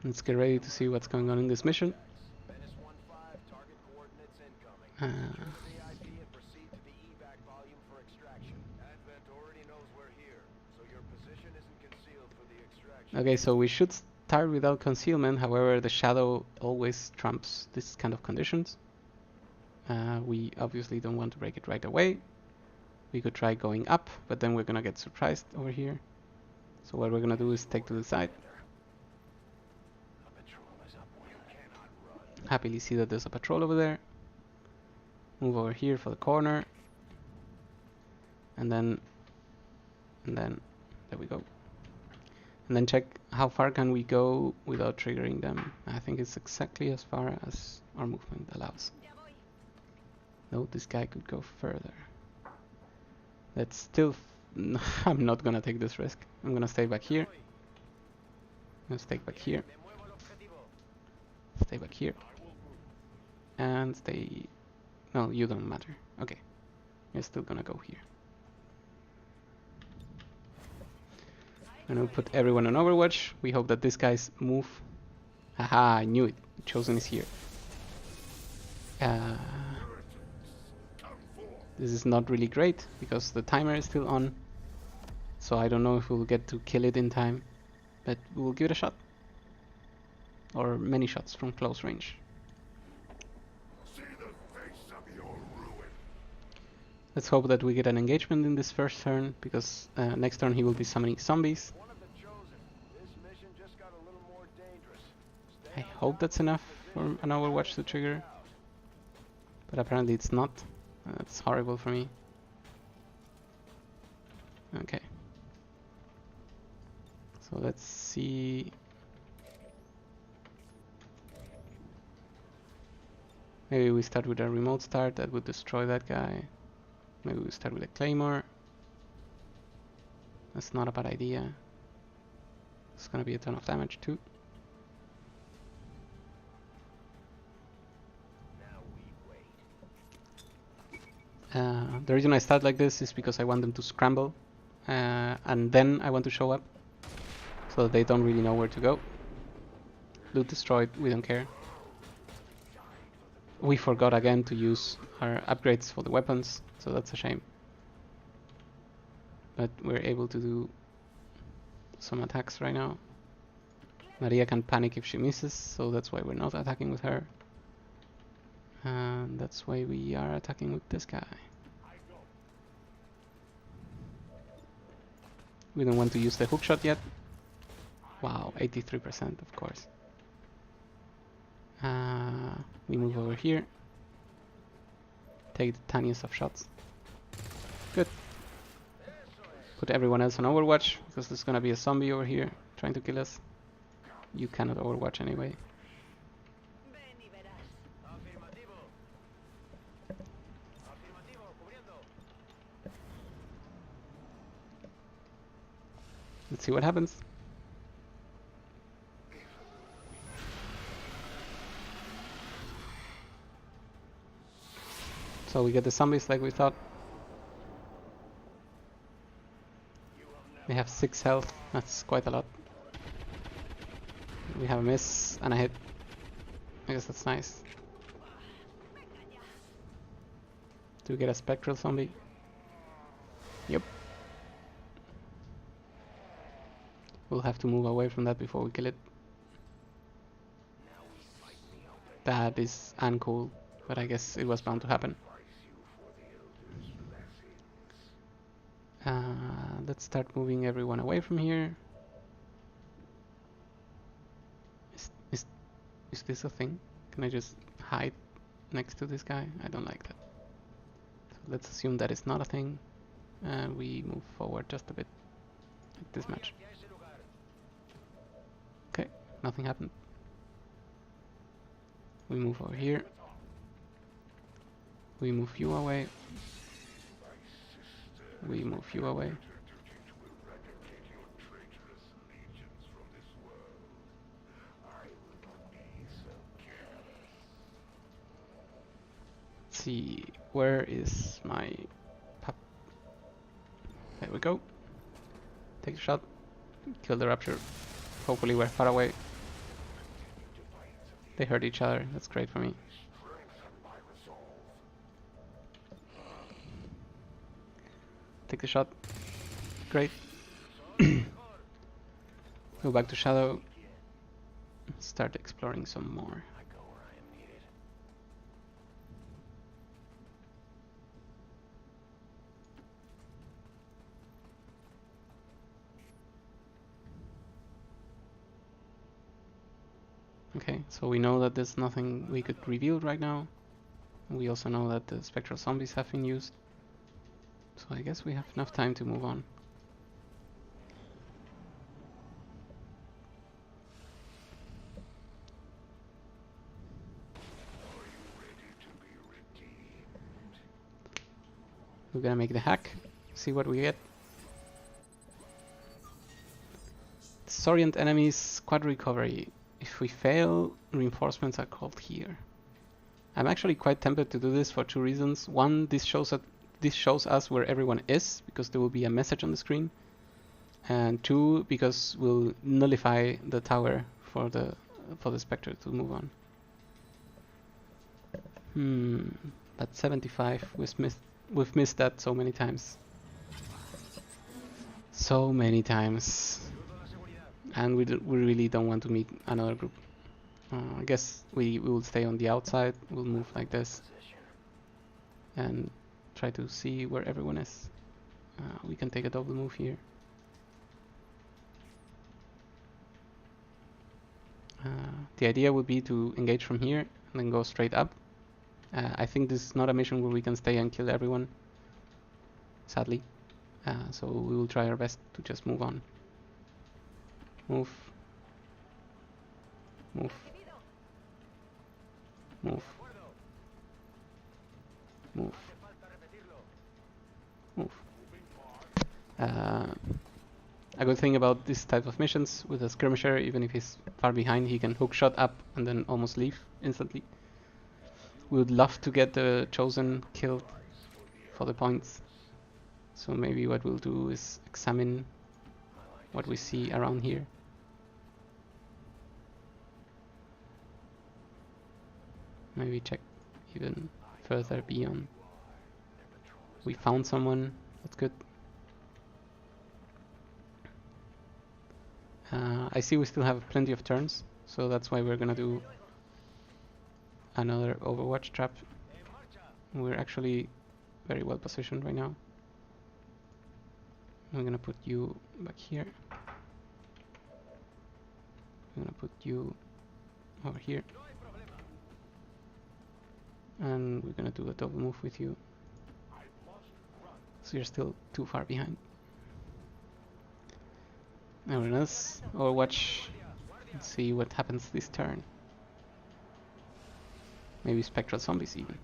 Let's get ready to see what's going on in this mission. Uh, okay, so we should start without concealment. However, the shadow always trumps this kind of conditions. We obviously don't want to break it right away. We could try going up, but then we're gonna get surprised over here. So what we're gonna do is take to the side. Happily see that there's a patrol over there. Move over here for the corner. And then there we go. And then check how far can we go without triggering them. I think it's exactly as far as our movement allows. No, this guy could go further. That's still... I'm not gonna take this risk. I'm gonna stay back here. I'm gonna stay back here. Stay back here. And stay... No, you don't matter. Okay. You're still gonna go here. I'm gonna put everyone on Overwatch. We hope that these guys move. Haha, I knew it. Chosen is here. This is not really great because the timer is still on. So I don't know if we'll get to kill it in time. But we'll give it a shot. Or many shots from close range. Let's hope that we get an engagement in this first turn, because next turn he will be summoning zombies. I hope that's enough for an Overwatch to trigger. But apparently it's not. That's horrible for me. Okay. So let's see. Maybe we start with a remote start that would destroy that guy. Maybe we start with a claymore. That's not a bad idea. It's gonna be a ton of damage too. The reason I start like this is because I want them to scramble, and then I want to show up, so that they don't really know where to go. Loot destroyed, we don't care. We forgot again to use our upgrades for the weapons, so that's a shame. But we're able to do some attacks right now. Maria can panic if she misses, so that's why we're not attacking with her. And that's why we are attacking with this guy. We don't want to use the hookshot yet. Wow, 83% of course. We move over here. Take the tiniest of shots. Good. Put everyone else on Overwatch, because there's gonna be a zombie over here trying to kill us. You cannot Overwatch anyway. Let's see what happens. So we get the zombies like we thought. They have 6 health, that's quite a lot. We have a miss and a hit. I guess that's nice. Do we get a spectral zombie? Yep. We'll have to move away from that before we kill it. That is uncool, but I guess it was bound to happen. Let's start moving everyone away from here. Is this a thing? Can I just hide next to this guy? I don't like that. So let's assume that is not a thing. And we move forward just a bit. Like this match. Okay, nothing happened. We move over here. We move you away. We move you away. Let's see, where is my pup? There we go. Take a shot. Kill the rapture. Hopefully we're far away. They hurt each other. That's great for me. Take the shot. Great. Go back to Shadow. Start exploring some more. Okay, so we know that there's nothing we could reveal right now. We also know that the spectral zombies have been used. So I guess we have enough time to move on. We're gonna make the hack, see what we get. Disorient enemies, squad recovery. If we fail, reinforcements are called here. I'm actually quite tempted to do this for two reasons. One, this shows us where everyone is, because there will be a message on the screen. And two, because we'll nullify the tower for the Spectre to move on. But 75, we've missed that so many times. So many times. And we really don't want to meet another group. I guess we will stay on the outside. We'll move like this. And try to see where everyone is. We can take a double move here. The idea would be to engage from here and then go straight up. I think this is not a mission where we can stay and kill everyone, sadly. So we will try our best to just move on. Move. Move. Move. Move. Move. A good thing about this type of missions with a skirmisher, even if he's far behind, he can hookshot up and then almost leave instantly. We would love to get the Chosen killed for the points. So maybe what we'll do is examine what we see around here. Maybe check even further beyond. We found someone, that's good. I see we still have plenty of turns, so that's why we're gonna do another Overwatch trap. We're actually very well positioned right now. I'm gonna put you back here. I'm gonna put you over here. And we're gonna do a double move with you. So you're still too far behind. Everyone else, Overwatch. Let's see what happens this turn. Maybe spectral zombies even.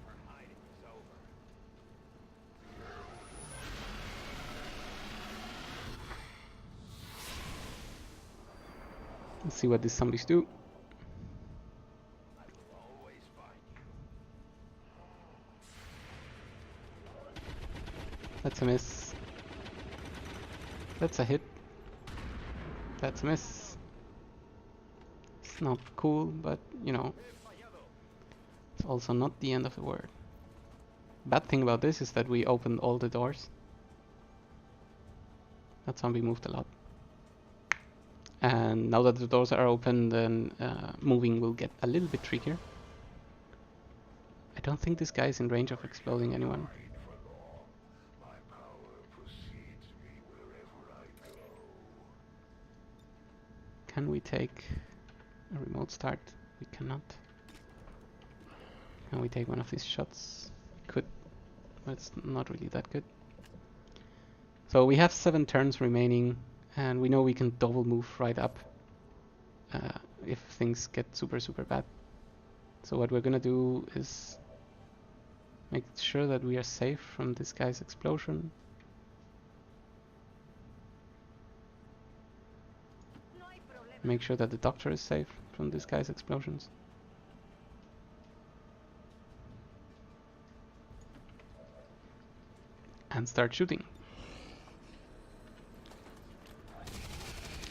Let's see what these zombies do. That's a miss. That's a hit. That's a miss. It's not cool, but you know, it's also not the end of the world. Bad thing about this is that we opened all the doors. That zombie moved a lot. And now that the doors are open, then moving will get a little bit trickier. I don't think this guy is in range of exploding anyone. Can we take a remote start? We cannot. Can we take one of these shots? We could, but it's not really that good. So we have 7 turns remaining, and we know we can double move right up if things get super bad. So what we're gonna do is make sure that we are safe from this guy's explosion. Make sure that the doctor is safe from this guy's explosions. And start shooting.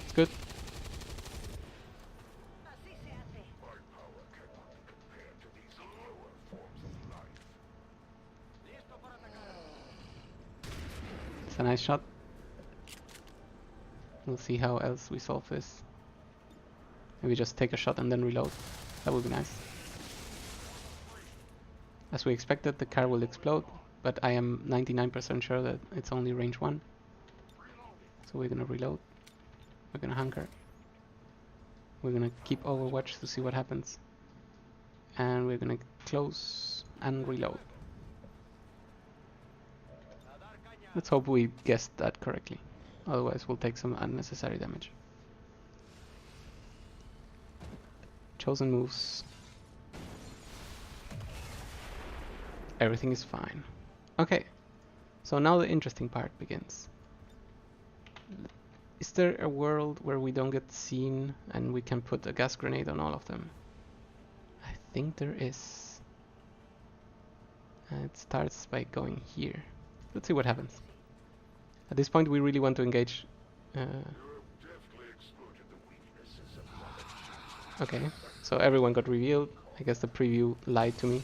It's good. It's a nice shot. We'll see how else we solve this. Maybe just take a shot and then reload. That would be nice. As we expected, the car will explode, but I am 99% sure that it's only range 1. So we're gonna reload. We're gonna hunker. We're gonna keep Overwatch to see what happens. And we're gonna close and reload. Let's hope we guessed that correctly. Otherwise we'll take some unnecessary damage. Chosen moves. Everything is fine. Okay, so now the interesting part begins. Is there a world where we don't get seen and we can put a gas grenade on all of them? I think there is. And it starts by going here. Let's see what happens. At this point we really want to engage. Okay, so everyone got revealed. I guess the preview lied to me.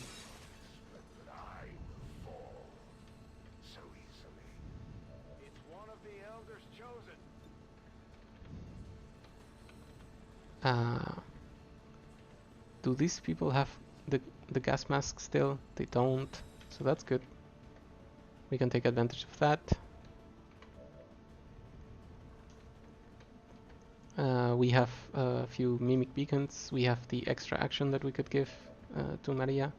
Do these people have the gas mask still? They don't, so that's good. We can take advantage of that. We have a few mimic beacons. We have the extra action that we could give to Maria.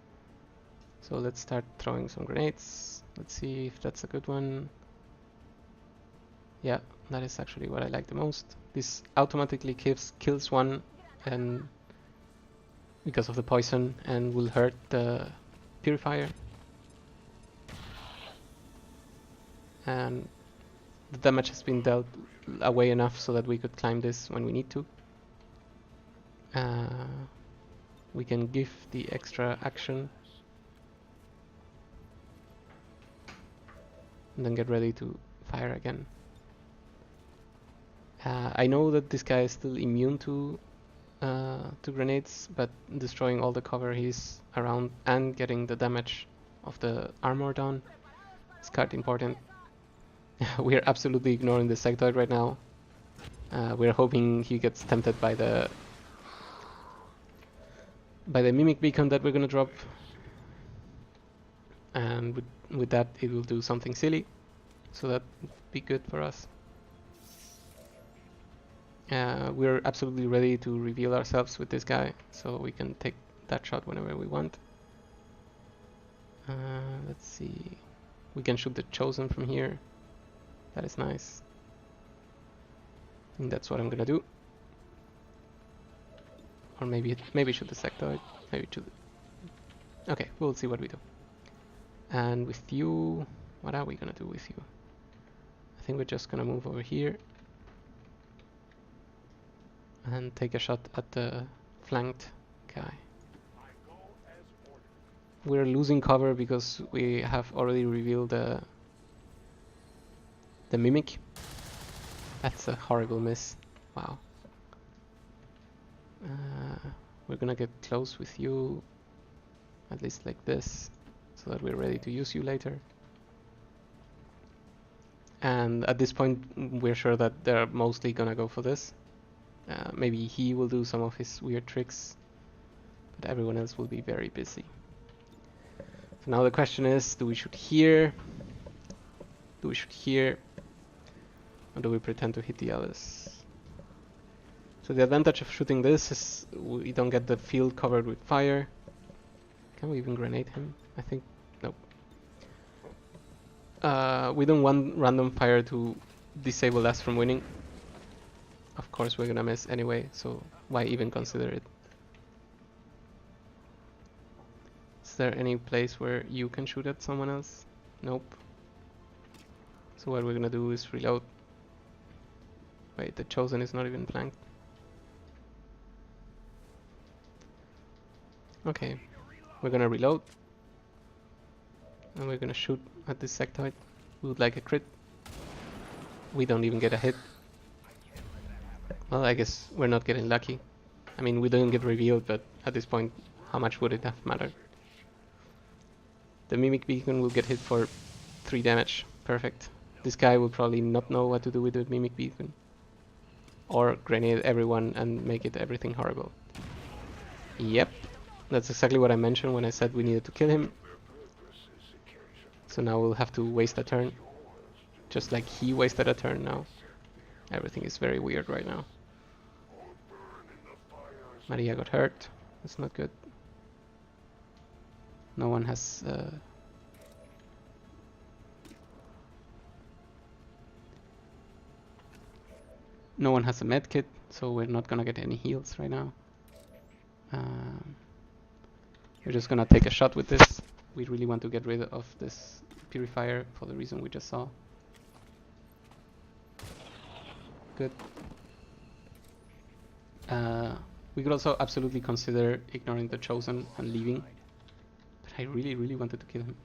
So let's start throwing some grenades. Let's see if that's a good one. Yeah, that is actually what I like the most. This automatically kills one and because of the poison and will hurt the purifier. And the damage has been dealt away enough so that we could climb this when we need to. We can give the extra action and then get ready to fire again. I know that this guy is still immune to grenades, but destroying all the cover he's around and getting the damage of the armor down is quite important. We're absolutely ignoring the sectoid right now. We're hoping he gets tempted by the mimic beacon that we're gonna drop, and with that it will do something silly, so that would be good for us. We're absolutely ready to reveal ourselves with this guy, so we can take that shot whenever we want. Let's see. We can shoot the Chosen from here. That is nice. I think that's what I'm gonna do. Or maybe shoot the sectoid. Maybe shoot. Okay, we'll see what we do. And with you, what are we gonna do with you? I think we're just gonna move over here and take a shot at the flanked guy. We're losing cover because we have already revealed the mimic. That's a horrible miss. Wow. We're gonna get close with you, at least like this, so that we're ready to use you later. And at this point we're sure that they're mostly gonna go for this. Maybe he will do some of his weird tricks, but everyone else will be very busy. So now the question is, do we shoot here? Do we shoot here? Or do we pretend to hit the others? So the advantage of shooting this is we don't get the field covered with fire. Can we even grenade him? I think, no. We don't want random fire to disable us from winning. Of course we're gonna miss anyway, so why even consider it? Is there any place where you can shoot at someone else? Nope. So what we're gonna do is reload. Wait, the Chosen is not even flanked. Okay, we're gonna reload. And we're gonna shoot at this sectoid. We would like a crit. We don't even get a hit. Well, I guess we're not getting lucky. I mean, we didn't get revealed, but at this point, how much would it have mattered? The Mimic Beacon will get hit for 3 damage. Perfect. This guy will probably not know what to do with the Mimic Beacon. Or grenade everyone and make it everything horrible. Yep, that's exactly what I mentioned when I said we needed to kill him. So now we'll have to waste a turn. Just like he wasted a turn now. Everything is very weird right now. Maria got hurt. That's not good. No one has... no one has a med kit, so we're not gonna get any heals right now. We're just gonna take a shot with this. We really want to get rid of this purifier for the reason we just saw. Good. We could also absolutely consider ignoring the Chosen and leaving. But I really, really wanted to kill him.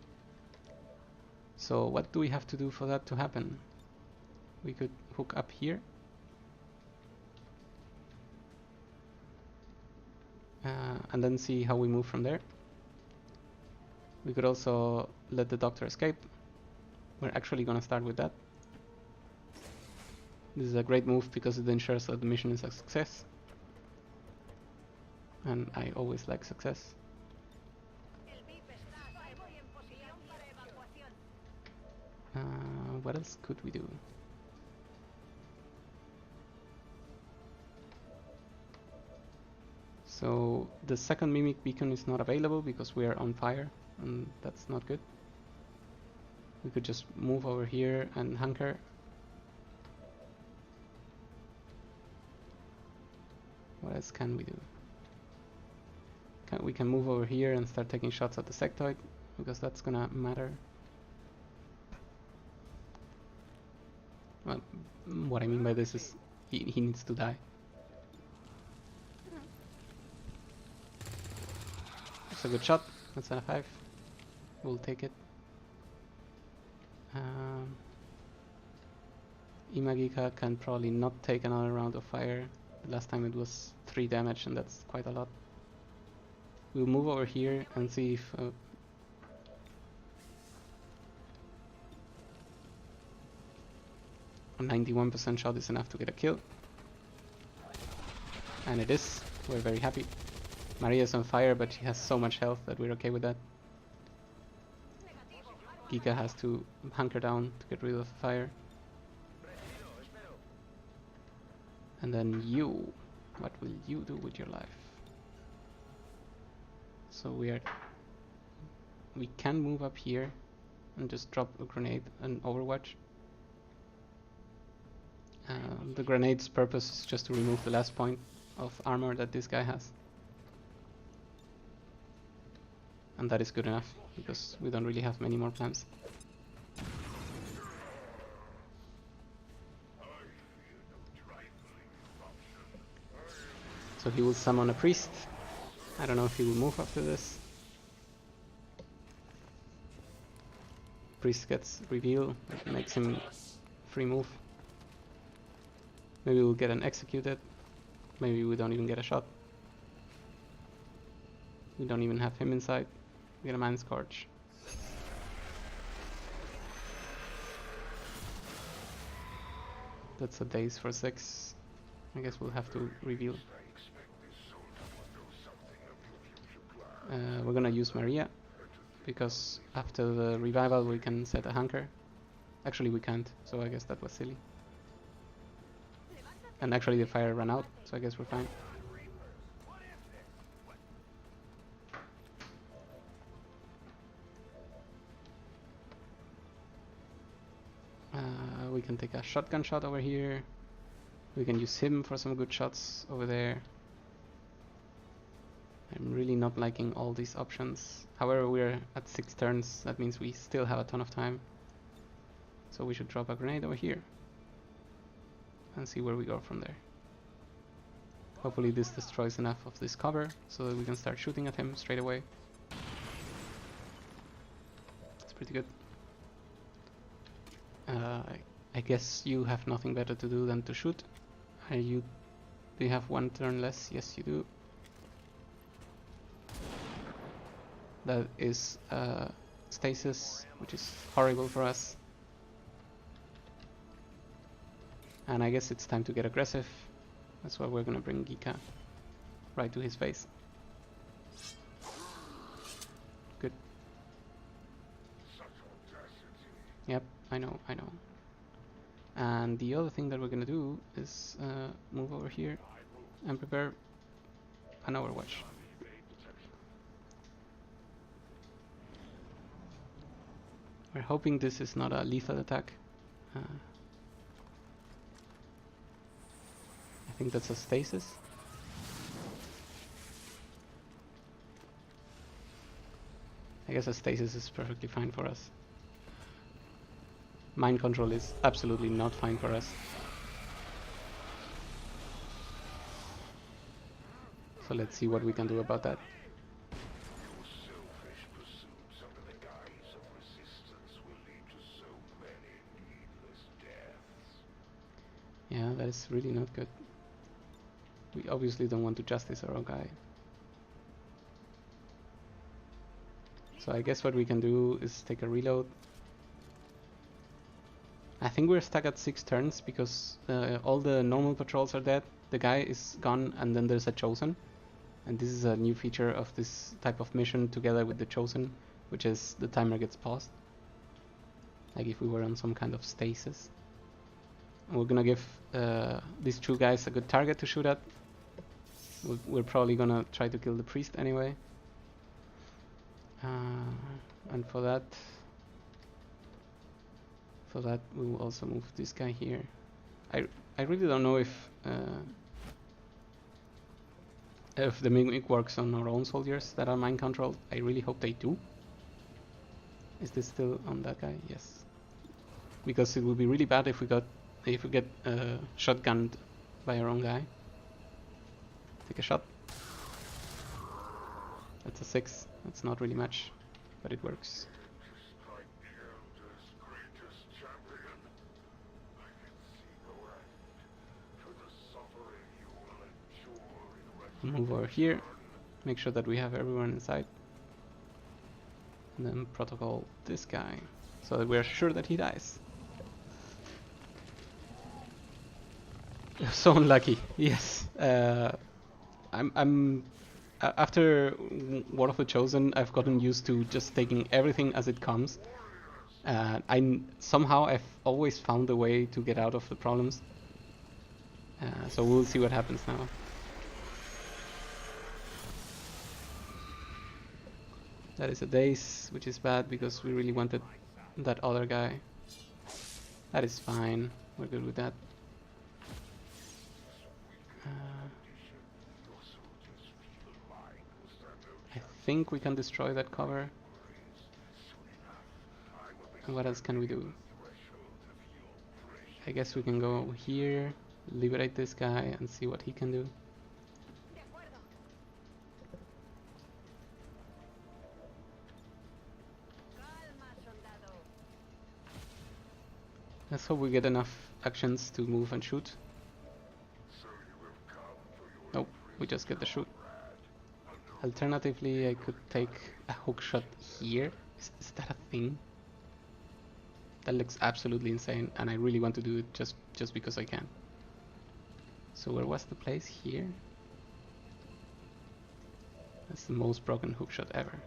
So what do we have to do for that to happen? We could hook up here. And then see how we move from there. We could also let the Doctor escape. We're actually gonna start with that. This is a great move because it ensures that the mission is a success. And I always like success. What else could we do? So the second Mimic Beacon is not available because we are on fire, and that's not good. We could just move over here and hunker. What else can we do? We can move over here and start taking shots at the sectoid, because that's gonna matter. Well, what I mean by this is he needs to die. That's a good shot. That's a 5. We'll take it. Imagika can probably not take another round of fire. The last time it was 3 damage, and that's quite a lot. We'll move over here and see if a 91% shot is enough to get a kill. And it is. We're very happy. Maria's on fire, but she has so much health that we're okay with that. Giga has to hunker down to get rid of the fire. And then you, what will you do with your life? So we can move up here and just drop a grenade and overwatch. The grenade's purpose is just to remove the last point of armor that this guy has. And that is good enough, because we don't really have many more plans. So he will summon a priest. I don't know if he will move after this. Priest gets reveal, it makes him free move. Maybe we'll get an executed. Maybe we don't even get a shot. We don't even have him inside. We get a man scorch. That's a daze for 6. I guess we'll have to reveal. We're gonna use Maria, because after the revival we can set a hunker. Actually we can't, so I guess that was silly. And actually the fire ran out, so I guess we're fine. We can take a shotgun shot over here. We can use him for some good shots over there. I'm really not liking all these options. However, we're at 6 turns, that means we still have a ton of time. So we should drop a grenade over here and see where we go from there. Hopefully this destroys enough of this cover so that we can start shooting at him straight away. That's pretty good. I guess you have nothing better to do than to shoot. Do you have 1 turn less? Yes, you do. That is stasis, which is horrible for us. And I guess it's time to get aggressive. That's why we're gonna bring Gika right to his face. Good. Yep, I know. And the other thing that we're gonna do is move over here and prepare an Overwatch. We're hoping this is not a lethal attack. I think that's a stasis. I guess a stasis is perfectly fine for us. Mind control is absolutely not fine for us. So let's see what we can do about that. Yeah, that is really not good. We obviously don't want to justice our own guy. So I guess what we can do is take a reload. I think we're stuck at 6 turns because all the normal patrols are dead, the guy is gone, and then there's a Chosen. And this is a new feature of this type of mission together with the Chosen, which is the timer gets paused. Like if we were on some kind of stasis. And we're gonna give these 2 guys a good target to shoot at. We're probably gonna try to kill the priest anyway. And for that we will also move this guy here. I really don't know if the mimic works on our own soldiers that are mind controlled. I really hope they do. Is this still on that guy? Yes. Because it would be really bad if we get shotgunned by our own guy. Take a shot. That's a 6. That's not really much, but it works. Move over here, make sure that we have everyone inside, and then protocol this guy so that we're sure that he dies. So unlucky. Yes. I'm after War of the Chosen, I've gotten used to just taking everything as it comes. Somehow I've always found a way to get out of the problems. So we'll see what happens now. That is a daze, which is bad because we really wanted that other guy. That is fine. We're good with that. I think we can destroy that cover. And what else can we do? I guess we can go here, liberate this guy, and see what he can do. Let's hope we get enough actions to move and shoot. Nope, we just get the shoot. Alternatively, I could take a hook shot here. Is that a thing? That looks absolutely insane, and I really want to do it just because I can. So where was the place? Here? That's the most broken hook shot ever.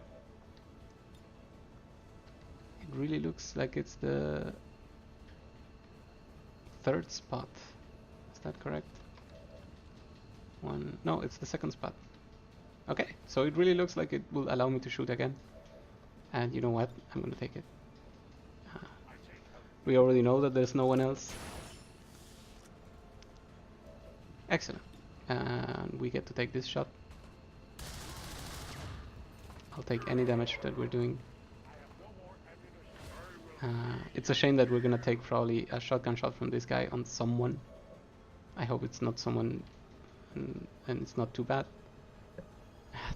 It really looks like it's the 3rd spot. Is that correct? No, it's the 2nd spot. Okay, so it really looks like it will allow me to shoot again. And you know what? I'm gonna take it. We already know that there's no one else. Excellent. And we get to take this shot. I'll take any damage that we're doing. It's a shame that we're gonna take probably a shotgun shot from this guy on someone. I hope it's not someone and it's not too bad.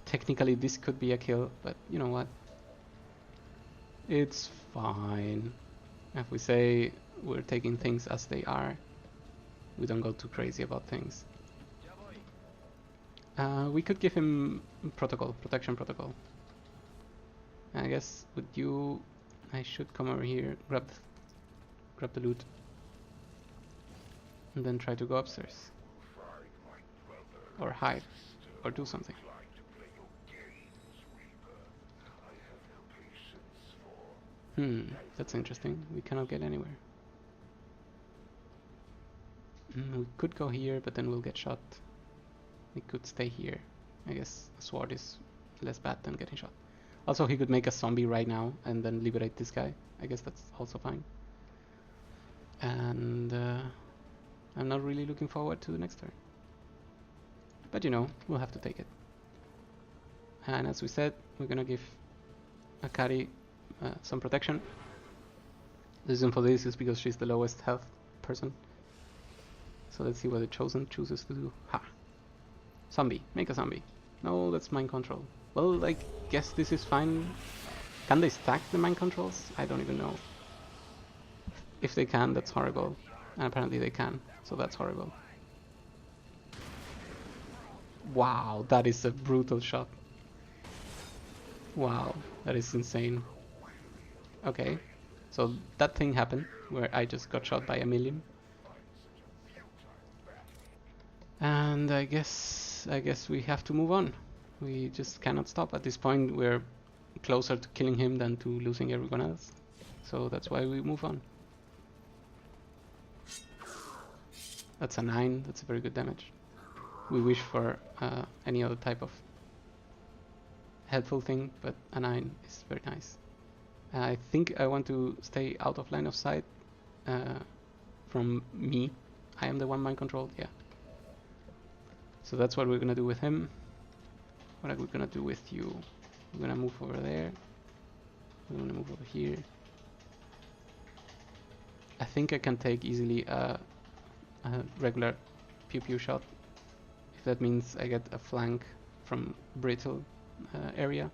Technically this could be a kill, but you know what? It's fine. If we say we're taking things as they are, we don't go too crazy about things. We could give him protection protocol. I guess with you, I should come over here, grab the loot. And then try to go upstairs. Or hide. Or do something. That's interesting. We cannot get anywhere. We could go here, but then we'll get shot. We could stay here. I guess a sword is less bad than getting shot. Also, he could make a zombie right now and then liberate this guy. I guess that's also fine. And I'm not really looking forward to the next turn. But you know, we'll have to take it. And as we said, we're gonna give Akari some protection. The reason for this is because she's the lowest health person. So let's see what the Chosen chooses to do. Ha! Zombie. Make a zombie. No, that's mind control. Well, I guess this is fine. Can they stack the mind controls? I don't even know. If they can, that's horrible. And apparently they can, so that's horrible. Wow, that is a brutal shot. Wow, that is insane. Okay, so that thing happened where I just got shot by a million. And I guess we have to move on. We just cannot stop. At this point we're closer to killing him than to losing everyone else. So that's why we move on. That's a 9, that's a very good damage. We wish for any other type of helpful thing, but a 9 is very nice. I think I want to stay out of line of sight from me. I am the one mind controlled, yeah. So that's what we're gonna do with him. What are we gonna do with you? We're gonna move over there. We're gonna move over here. I think I can take easily a regular pew pew shot. If that means I get a flank from brittle area.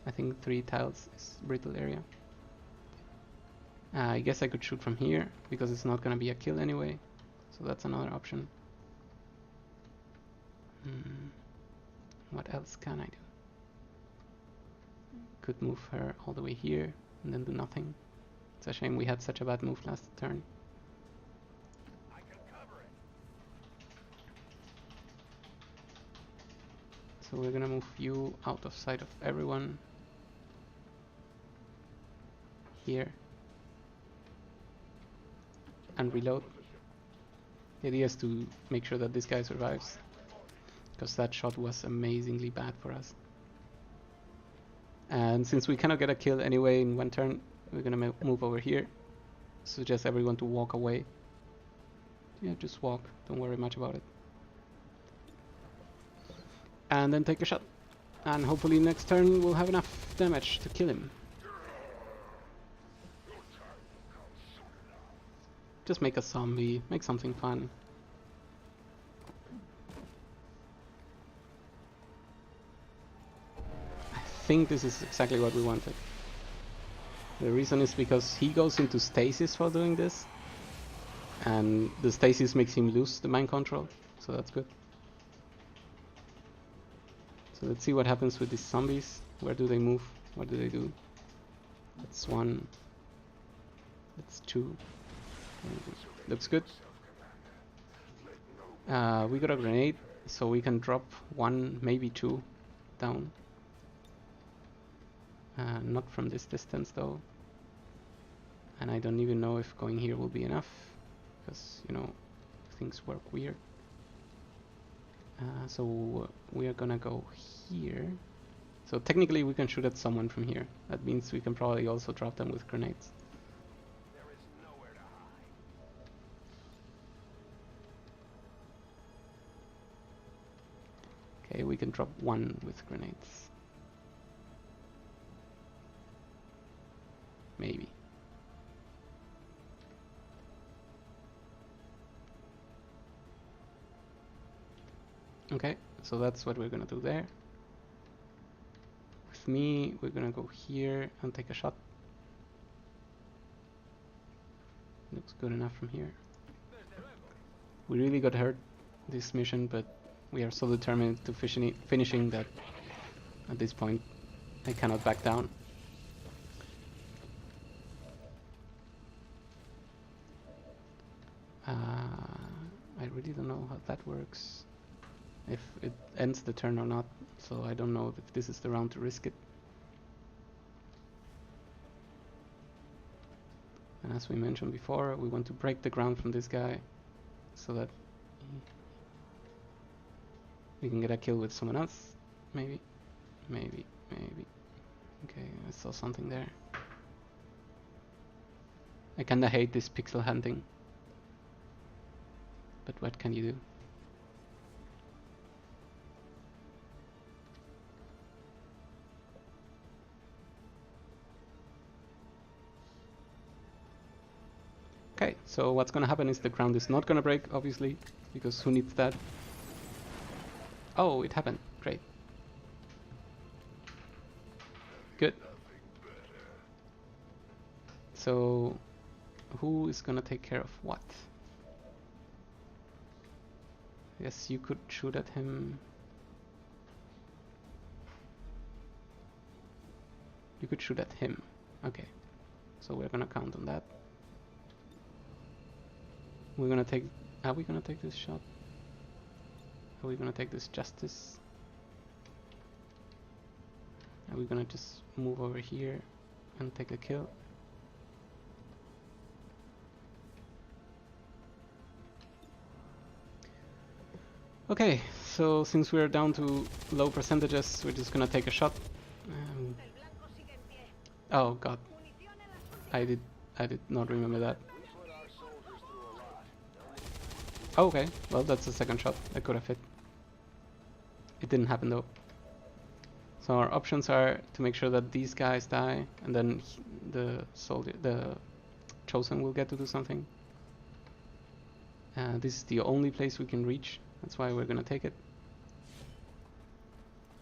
I think 3 tiles is brittle area. I guess I could shoot from here because it's not gonna be a kill anyway. So that's another option. What else can I do? Could move her all the way here and then do nothing. It's a shame we had such a bad move last turn. So we're gonna move you out of sight of everyone. Here. And reload. The idea is to make sure that this guy survives. Because that shot was amazingly bad for us. And since we cannot get a kill anyway in one turn, we're gonna move over here. Suggest everyone to walk away. Yeah, just walk. Don't worry much about it. And then take a shot. And hopefully next turn we'll have enough damage to kill him. Just make a zombie. Make something fun. I think this is exactly what we wanted. The reason is because he goes into stasis for doing this, and the stasis makes him lose the mind control, so that's good. So let's see what happens with these zombies. Where do they move? What do they do? That's 1. That's 2. Looks good. We got a grenade, so we can drop 1, maybe 2 down. Not from this distance though. And I don't even know if going here will be enough, because, you know, things work weird. So we are gonna go here. So technically we can shoot at someone from here. That means we can probably also drop them with grenades. There is nowhere to hide. Okay, we can drop 1 with grenades. Maybe. Okay, so that's what we're gonna do there. With me, we're gonna go here and take a shot. Looks good enough from here. We really got hurt this mission, but we are so determined to finishing that at this point I cannot back down. I really don't know how that works. If it ends the turn or not, so I don't know if this is the round to risk it. And as we mentioned before, we want to break the ground from this guy so that we can get a kill with someone else. Maybe. Okay, I saw something there. I kinda hate this pixel hunting. But what can you do? Okay, so what's gonna happen is the ground is not gonna break, obviously, because who needs that? Oh, it happened. Great. Good. So, who is gonna take care of what? Yes, you could shoot at him. You could shoot at him. Okay. So we're gonna count on that. We're gonna take... Are we gonna take this shot? Are we gonna take this justice? Are we gonna just move over here and take a kill? Okay, so since we're down to low percentages, we're just gonna take a shot. Oh god, I did not remember that. Oh, okay, well that's the second shot. That could have hit. It didn't happen though. So our options are to make sure that these guys die, and then the chosen will get to do something. This is the only place we can reach. That's why we're gonna take it.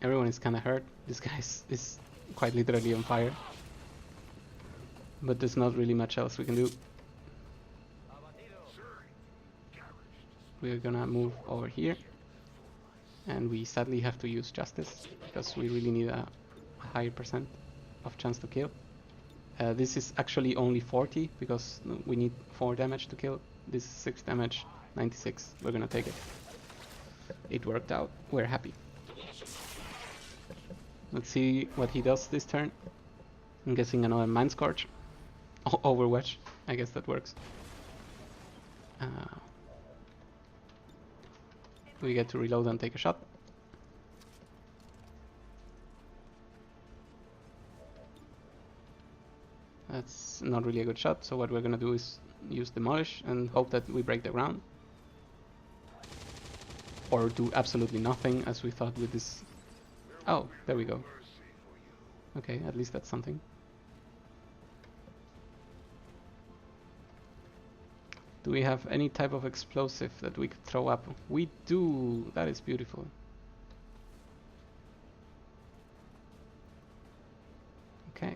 Everyone is kind of hurt. This guy is quite literally on fire. But there's not really much else we can do. We're gonna move over here. And we sadly have to use justice, because we really need a higher percent of chance to kill. This is actually only 40, because we need 4 damage to kill. This is 6 damage, 96. We're gonna take it. It worked out. We're happy. Let's see what he does this turn. I'm guessing another Mind Scourge. Overwatch. I guess that works. We get to reload and take a shot. That's not really a good shot, so what we're gonna do is use Demolish and hope that we break the ground. Or do absolutely nothing, as we thought with this. Oh, there we go. Okay, at least that's something. Do we have any type of explosive that we could throw up? We do! That is beautiful. Okay,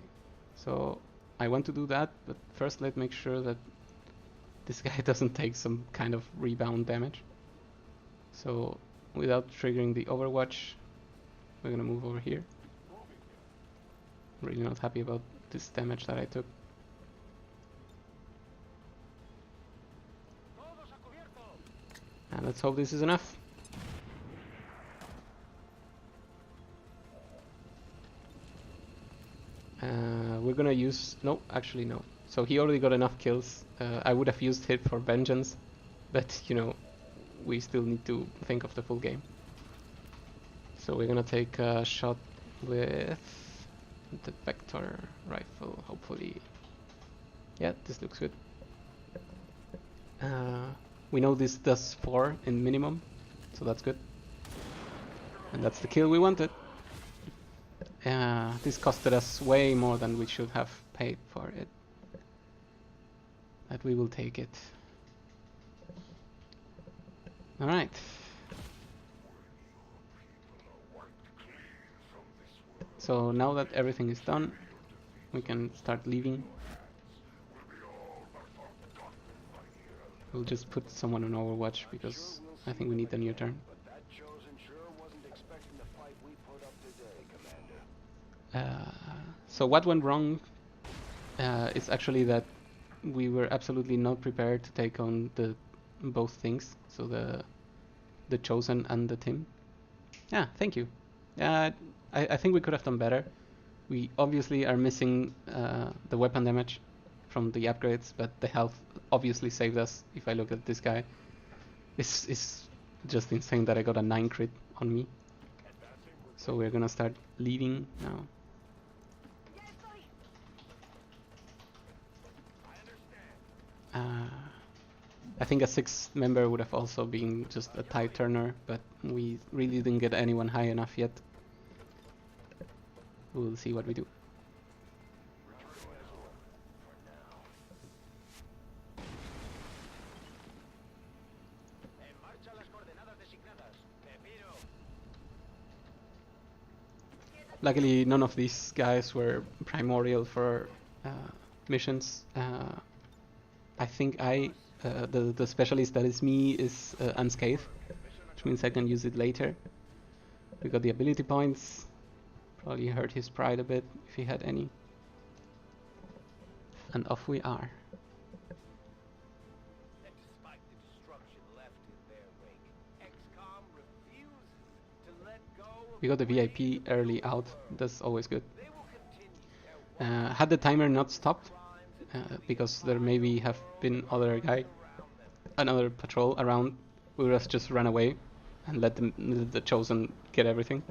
so I want to do that, but first let's make sure that this guy doesn't take some kind of rebound damage. So without triggering the Overwatch, we're gonna move over here. I'm really not happy about this damage that I took. And let's hope this is enough. We're gonna use... No, actually no. So he already got enough kills. I would have used hit for vengeance, but you know, we still need to think of the full game. So we're gonna take a shot with the Vector rifle, hopefully. Yeah, this looks good. We know this does 4 in minimum, so that's good. And that's the kill we wanted. This costed us way more than we should have paid for it. But we will take it. Alright. So now that everything is done, we can start leaving. We'll just put someone on Overwatch because I think we need a new turn. So what went wrong is actually that we were absolutely not prepared to take on the both things, so the chosen and the Tim. Yeah, thank you. I think we could have done better. We obviously are missing the weapon damage from the upgrades, but the health obviously saved us. If I look at this guy, it's just insane that I got a 9 crit on me. So we're gonna start leaving now. I think a 6th member would have also been just a tide turner, but we really didn't get anyone high enough yet. We'll see what we do. Luckily, none of these guys were primordial for missions. I think the specialist that is me is unscathed, which means I can use it later. We got the ability points. Probably hurt his pride a bit if he had any. And off we are. Despite the destruction left in their wake, Xcom refuses to let go of We got the the VIP early out. That's always good. They will continue their Had the timer not stopped, because there maybe have been another patrol around, we would have just run away and let the chosen get everything,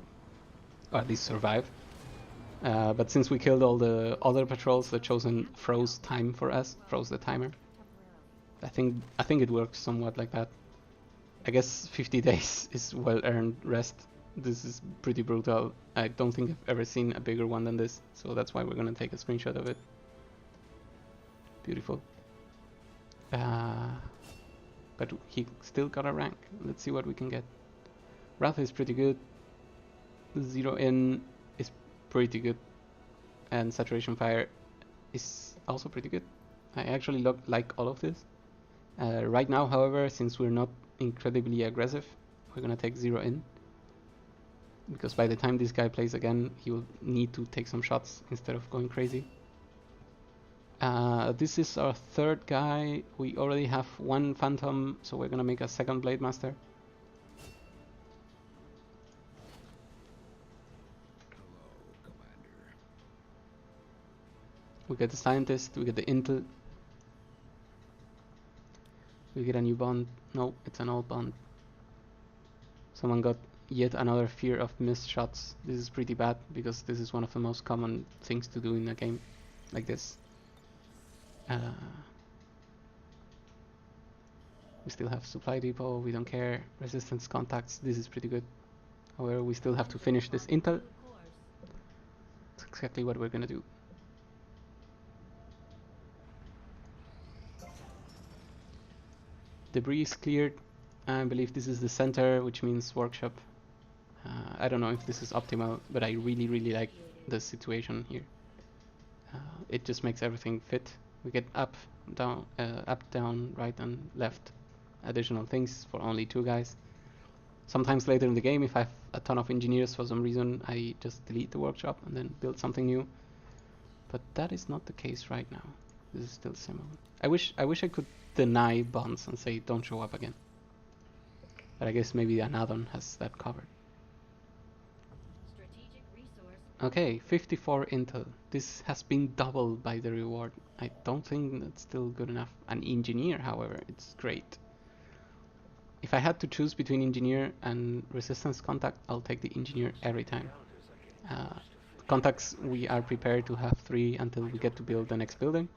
or at least survive. But since we killed all the other patrols, the chosen froze time for us, froze the timer. I think it works somewhat like that. I guess 50 days is well-earned rest. This is pretty brutal. I don't think I've ever seen a bigger one than this, so that's why we're gonna take a screenshot of it. Beautiful. But he still got a rank. Let's see what we can get. Wrath is pretty good. Zero in is pretty good. And Saturation Fire is also pretty good. I actually like all of this. Right now, however, since we're not incredibly aggressive, we're gonna take 0 in. Because by the time this guy plays again, he will need to take some shots instead of going crazy. This is our 3rd guy. We already have 1 Phantom, so we're gonna make a 2nd Blade Master. We get the Scientist, we get the Intel. We get a new bond. No, it's an old bond. Someone got yet another fear of missed shots. This is pretty bad, because this is one of the most common things to do in a game like this. We still have supply depot, we don't care. Resistance contacts, this is pretty good. However, we still have to finish this intel. That's exactly what we're gonna do. Debris is cleared. I believe this is the center, which means workshop. I don't know if this is optimal, but I really like the situation here. It just makes everything fit. We get up, down, right and left additional things for only 2 guys. Sometimes later in the game, if I have a ton of engineers for some reason, I just delete the workshop and then build something new. But that is not the case right now. This is still similar. I wish I could deny bonds and say don't show up again. But I guess maybe an add-on has that covered. Okay, 54 intel. This has been doubled by the reward. I don't think that's still good enough. An engineer, however, it's great. If I had to choose between engineer and resistance contact, I'll take the engineer every time. Contacts, we are prepared to have 3 until we get to build the next building.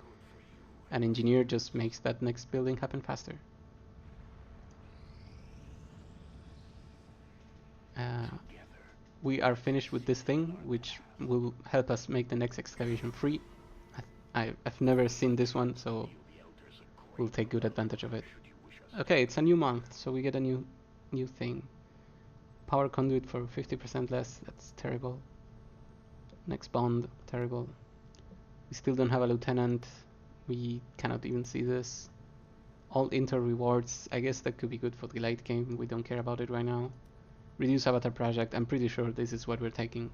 An engineer just makes that next building happen faster. We are finished with this thing, which will help us make the next excavation free. I've never seen this one, so we'll take good advantage of it. Okay, it's a new month, so we get a new thing. Power conduit for 50% less. That's terrible. Next bond, terrible. We still don't have a lieutenant. We cannot even see this. All inter rewards. I guess that could be good for the late game. We don't care about it right now. Reduce avatar project. I'm pretty sure this is what we're taking.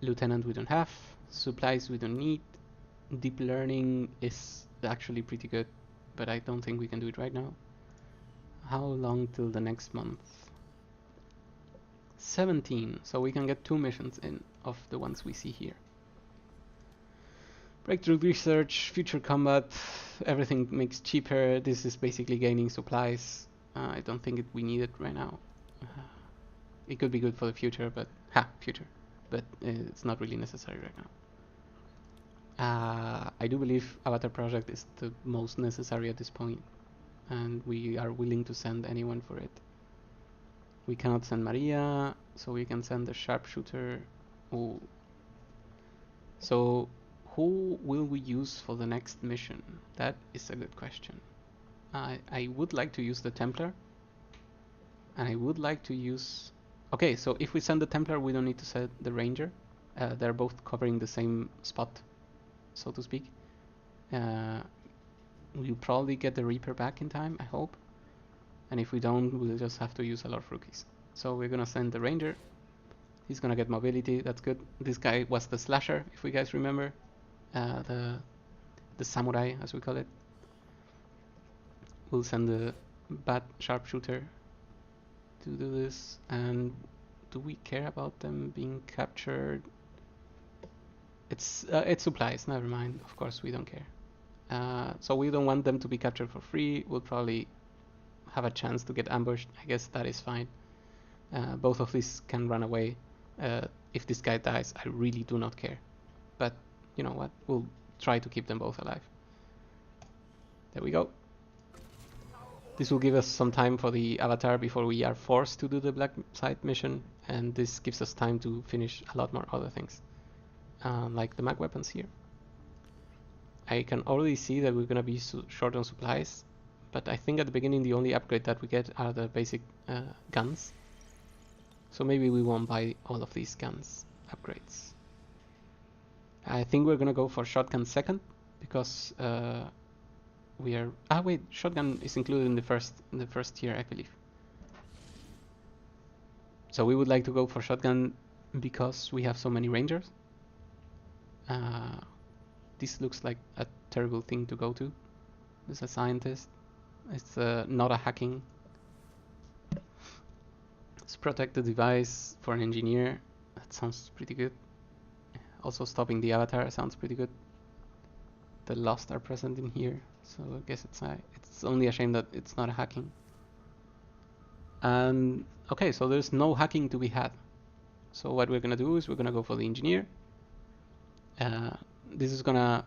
Lieutenant we don't have. Supplies we don't need. Deep learning is actually pretty good but I don't think we can do it right now. How long till the next month? 17, so we can get 2 missions in of the ones we see here. Breakthrough research, future combat, everything makes cheaper. This is basically gaining supplies. I don't think we need it right now. It could be good for the future, but future. But it's not really necessary right now. I do believe Avatar Project is the most necessary at this point, and we are willing to send anyone for it. We cannot send Maria, so we can send the sharpshooter. Oh. So who will we use for the next mission? That is a good question. I would like to use the Templar, and I would like to use... Okay, so if we send the Templar, we don't need to send the Ranger. They're both covering the same spot, so to speak. We'll probably get the Reaper back in time, I hope. And if we don't, we'll just have to use a lot of rookies. So we're gonna send the Ranger. He's gonna get mobility, that's good. This guy was the Slasher, if you guys remember. The Samurai, as we call it. We'll send the Bat Sharpshooter to do this. And do we care about them being captured? It's supplies, never mind. Of course we don't care. So we don't want them to be captured for free. We'll probably have a chance to get ambushed. I guess that is fine. Both of these can run away. If this guy dies, I really do not care. But you know what? We'll try to keep them both alive. There we go. This will give us some time for the Avatar before we are forced to do the Black Site mission, and this gives us time to finish a lot more other things, like the mag weapons here. I can already see that we're gonna be short on supplies, but I think at the beginning the only upgrade that we get are the basic guns. So maybe we won't buy all of these guns upgrades. I think we're gonna go for shotgun second, because we are... wait, shotgun is included in the first tier, I believe. So we would like to go for shotgun because we have so many rangers. This looks like a terrible thing to go to. As a scientist, it's not a hacking. Let's protect the device for an engineer. That sounds pretty good. Also stopping the Avatar sounds pretty good. The Lost are present in here, so I guess it's only a shame that it's not a hacking. And okay, so there's no hacking to be had. So what we're gonna do is we're gonna go for the engineer. This is gonna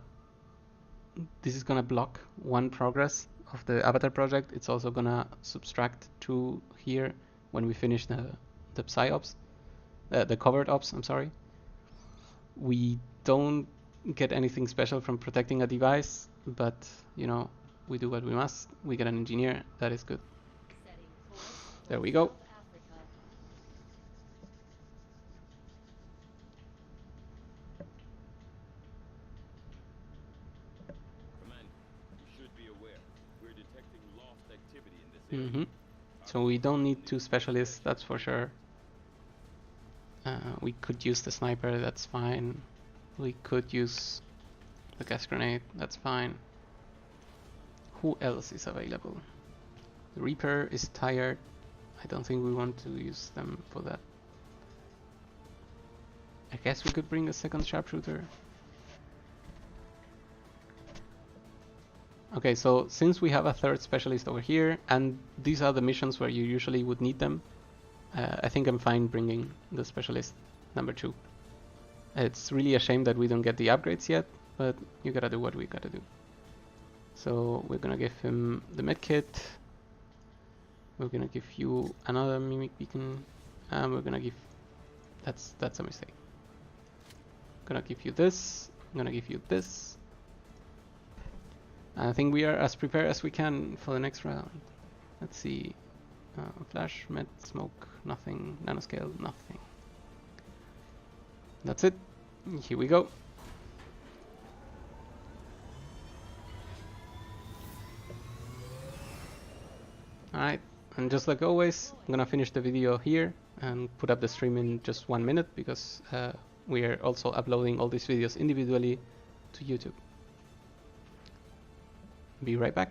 block 1 progress of the Avatar project. It's also gonna subtract 2 here when we finish the PsyOps, the covered ops. I'm sorry. We don't get anything special from protecting a device, but you know, we do what we must. We get an engineer, that is good. There we go. Commander, you should be aware. We're detecting lost activity in this area. So we don't need 2 specialists, that's for sure. We could use the sniper, that's fine. We could use the gas grenade, that's fine. Who else is available? The Reaper is tired. I don't think we want to use them for that. I guess we could bring a second sharpshooter. Okay, so since we have a 3rd specialist over here, and these are the missions where you usually would need them, I think I'm fine bringing the specialist number 2. It's really a shame that we don't get the upgrades yet, but you gotta do what we gotta do. So we're gonna give him the medkit. We're gonna give you another mimic beacon, and we're gonna give... That's a mistake. Gonna give you this. I'm gonna give you this. I think we are as prepared as we can for the next round. Let's see. Flash, med, smoke, nothing. Nanoscale, nothing. That's it. Here we go. Alright, and just like always, I'm gonna finish the video here and put up the stream in just 1 minute, because we are also uploading all these videos individually to YouTube. Be right back.